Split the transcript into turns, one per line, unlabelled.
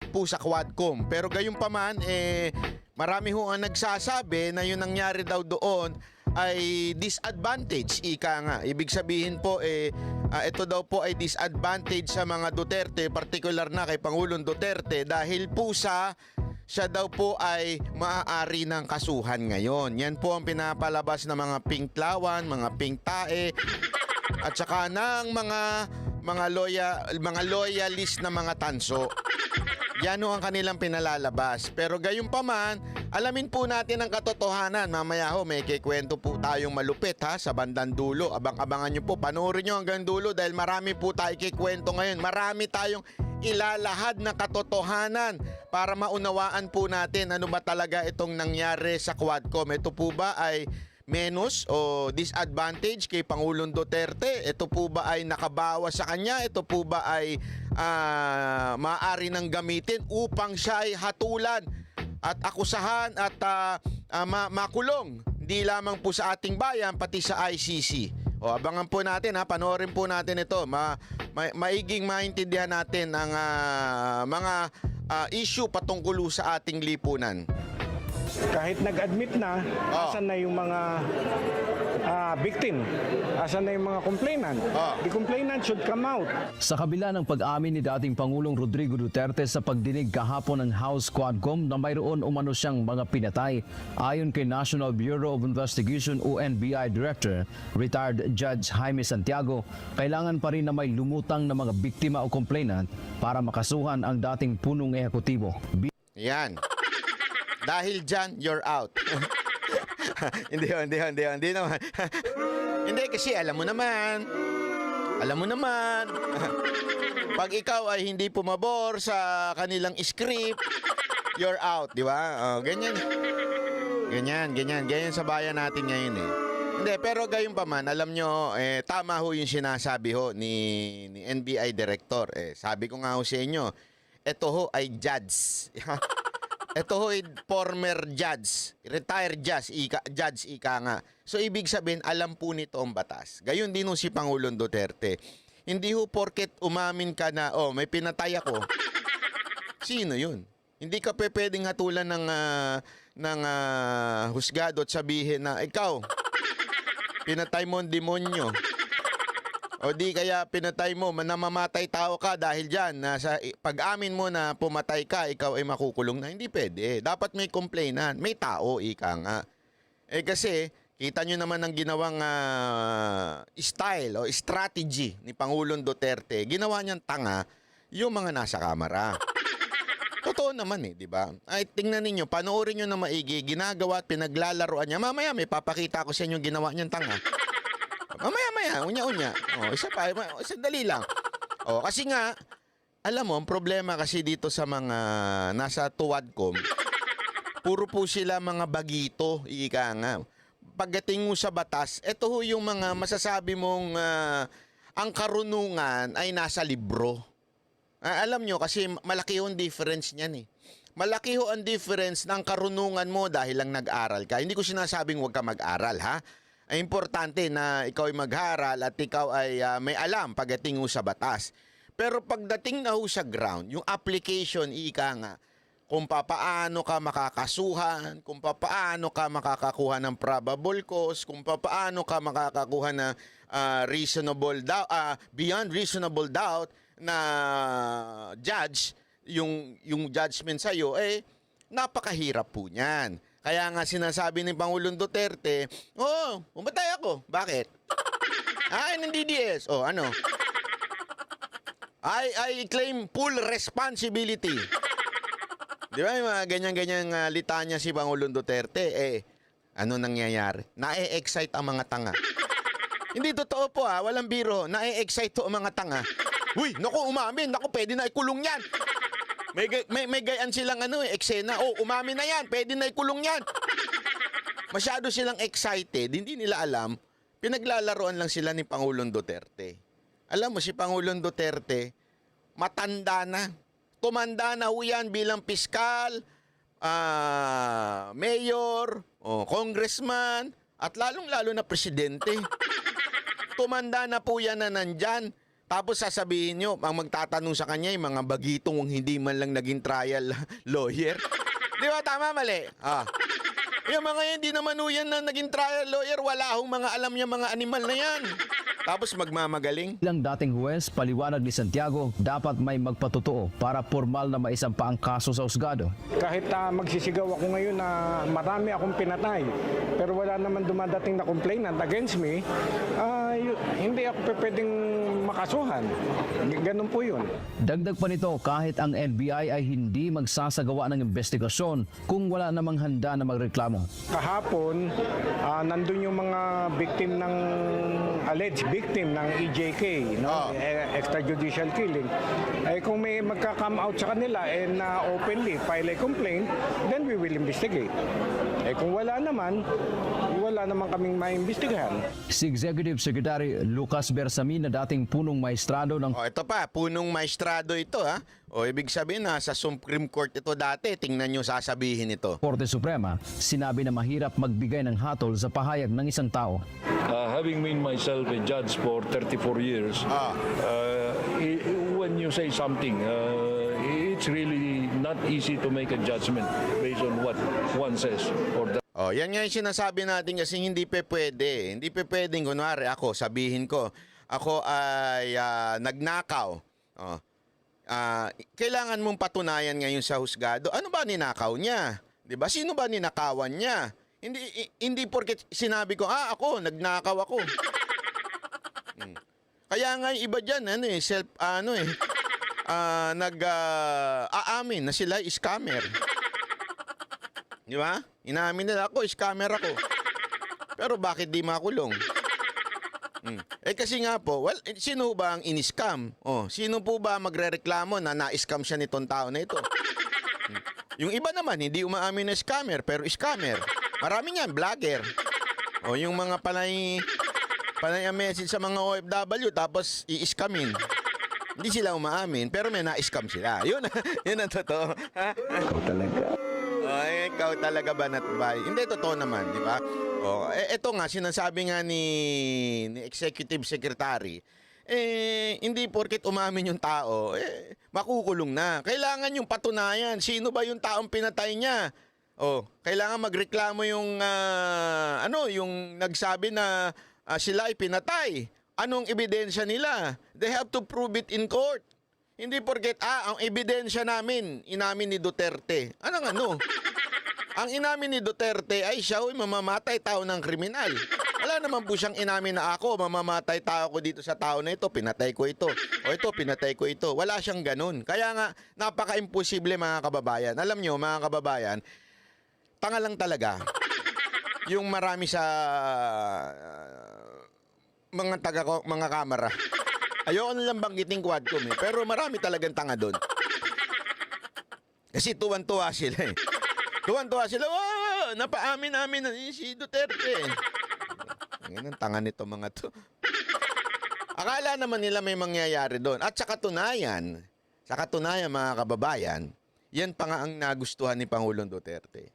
po sa Quadcom. Pero gayon pa man, marami ho ang nagsasabi na yung nangyari daw doon ay disadvantage, ika nga. Ibig sabihin po, ito daw po ay disadvantage sa mga Duterte, particular na kay Pangulong Duterte, dahil po siya daw po ay maaari ng kasuhan ngayon. Yan po ang pinapalabas ng mga pink lawan, mga pink tae, at saka ng mga loyalist na mga tanso. Yan ho ang kanilang pinalalabas. Pero gayon pa man, alamin po natin ang katotohanan. Mamaya ho, may kikwento po tayong malupit sa bandang dulo. Abang-abangan nyo po, panoorin nyo hanggang dulo dahil marami po tayo kikwento ngayon. Marami tayong ilalahad na katotohanan para maunawaan po natin ano ba talaga itong nangyari sa Quadcom. Ito po ba ay menos o disadvantage kay Pangulong Duterte? Ito po ba ay nakabawas sa kanya? Ito po ba ay maaari nang gamitin upang siya ay hatulan at akusahan at makulong? Hindi lamang po sa ating bayan, pati sa ICC. O, abangan po natin panoorin po natin ito. Maiging maintindihan natin ang mga issue patungkol sa ating lipunan.
Kahit nag-admit na, asan na yung mga victim? Asan na yung mga complainant? The complainant should come out.
Sa kabila ng pag-amin ni dating Pangulong Rodrigo Duterte sa pagdinig kahapon ng House Quadcom na mayroon umano siyang mga pinatay, ayon kay National Bureau of Investigation o NBI Director, retired Judge Jaime Santiago, kailangan pa rin na may lumutang na mga biktima o complainant para makasuhan ang dating punong ehekutibo.
Yan. Dahil dyan, you're out. Hindi naman. Hindi, kasi alam mo naman, pag ikaw ay hindi pumabor sa kanilang script, you're out, di ba? Ganyan sa bayan natin ngayon Hindi, pero gayon pa man, alam nyo, tama ho yung sinasabi ho ni NBI Director. Sabi ko nga ho sa inyo, ito ho ay judge. Ito ho ay former judge, retired judge ika nga. So ibig sabihin, alam po nito ang batas. Gayon din ho si Pangulong Duterte. Hindi ho porket umamin ka na, may pinatay ako. Sino yun? Hindi ka pwedeng hatulan ng husgado at sabihin na, ikaw, pinatay mo ang demonyo. O di kaya pinatay mo, namamatay tao ka dahil dyan, sa pag-amin mo na pumatay ka, ikaw ay makukulong na. Hindi pwede. Dapat may complainant, may tao, ika nga. Kasi, kita nyo naman ang ginawang style o strategy ni Pangulong Duterte. Ginawa niyang tanga yung mga nasa kamara. Totoo naman di ba? Ay, tingnan ninyo, panoorin nyo na maigi, ginagawa at pinaglalaroan niya. Mamaya may papakita ko sa inyo ginawa niyang tanga. Mamaya, unya-unya. Isa pa, sandali lang. Kasi nga, alam mo, ang problema kasi dito sa mga nasa Quadcom, puro po sila mga bagito, ika nga. Pagdating mo sa batas, ito ho yung mga masasabi mong ang karunungan ay nasa libro. Alam nyo, kasi malaki ho ang difference niyan Malaki ho ang difference ng karunungan mo dahil lang nag-aral ka. Hindi ko sinasabing huwag ka mag-aral, ha? Ay importante na ikaw ay mag-aral at ikaw ay may alam pagdating ho sa batas. Pero pagdating na ho sa ground, yung application, ika nga, kung papaano ka makakasuhan, kung papaano ka makakakuha ng probable cause, kung papaano ka makakakuha ng beyond reasonable doubt na judge, yung judgment sa'yo, napakahirap po niyan. Kaya nga sinasabi ni Pangulong Duterte, umatay ako. Bakit? Ng DDS. Ano? I claim full responsibility. Di ba yung mga ganyan-ganyan litanya si Pangulong Duterte? Ano nangyayari? Na-excite ang mga tanga. Hindi totoo po walang biro. Na-excite to ang mga tanga. Uy, naku, umamin. Naku, pwede na ikulong yan. May gayan silang eksena. Umamin na yan. Pwede na ikulong yan. Masyado silang excited. Hindi nila alam. Pinaglalaroan lang sila ni Pangulong Duterte. Alam mo, si Pangulong Duterte, matanda na. Tumanda na ho yan bilang piskal, mayor, congressman, at lalong-lalo na presidente. Tumanda na po yan na nandyan. Tapos sasabihin nyo, ang magtatanong sa kanya, yung mga bagitong hindi man lang naging trial lawyer. Di ba? Tama, mali? Yung mga yan, hindi naman yan na naging trial lawyer. Wala akong mga alam niya mga animal na yan. Tapos magmamagaling.
Ilang dating huwes, paliwanag ni Santiago, dapat may magpatotoo para formal na maisampa ang kaso sa husgado.
Kahit magsisigaw ako ngayon na marami akong pinatay, pero wala naman dumadating na complainant against me, hindi ako pwedeng makasuhan. Ganun po yun.
Dagdag pa nito, kahit ang NBI ay hindi magsasagawa ng investigasyon kung wala namang handa na magreklamo.
Kahapon, nandun yung mga victim ng alleged victim ng EJK, no? Extrajudicial killing. Kung may magka-come out sa kanila and openly file a complaint, then we will investigate. Kung wala naman kaming maimbestigahan.
Si Executive Secretary Lucas Bersamin na dating punong maestrado ng
Ito pa, punong maestrado ito ha. Ibig sabihin na sa Supreme Court ito dati, tingnan nyo sasabihin ito.
Korte Suprema, sinabi na mahirap magbigay ng hatol sa pahayag ng isang tao.
Having made myself a judge for 34 years, when you say something, it's really not easy to make a judgment based on what one says or that.
Yan nga yung sinasabi natin kasi hindi pa pwede. Hindi pa pwedeng, kunwari ako, sabihin ko, ako ay nagnakaw. Kailangan mong patunayan ngayon sa husgado. Ano ba ninakaw niya? 'Di ba? Sino ba ninakawan niya? Hindi porket sinabi ko, ako, nagnakaw ako. Kaya nga yung iba dyan, aamin na sila scammer. Di ba? Inaamin nila ako, scammer ako. Pero bakit di makulong? Kasi nga po, sino ba ang in-scam? Sino po ba magrereklamo na na-scam siya nitong tao na ito? Yung iba naman, hindi umaamin na scammer, pero scammer. Marami nga, vlogger. Yung mga panay ang message sa mga OFW, tapos i-scamin. Hindi sila umaamin, pero may na-scam sila. Yun ang totoo.
Ikaw talaga.
Ikaw talaga ba natbay? Hindi, totoo naman, di ba? Ito nga, sinasabi nga ni Executive Secretary, hindi porket umamin yung tao, makukulong na. Kailangan yung patunayan. Sino ba yung taong pinatay niya? Kailangan magreklamo yung, yung nagsabi na sila ay pinatay. Anong ebidensya nila? They have to prove it in court. Hindi porket, ang ebidensya namin, inamin ni Duterte. Ano? Ang inamin ni Duterte ay siya ay mamamatay tao ng kriminal. Wala naman po siyang inamin na ako, mamamatay tao ko dito sa tao na ito, pinatay ko ito. Ito, pinatay ko ito. Wala siyang ganun. Kaya nga, napaka-imposible mga kababayan. Alam nyo, mga kababayan, tanga lang talaga. Yung marami sa mga kamera. Ayoko nilang banggiting Quadcom pero marami talagang tanga doon. Kasi tuwan-tuwa sila Tuwan-tuwa sila, napaamin-amin na si Duterte. Ang tanga nito mga to. Akala naman nila may mangyayari doon. At sa katunayan mga kababayan, yan pa nga ang nagustuhan ni Pangulong Duterte.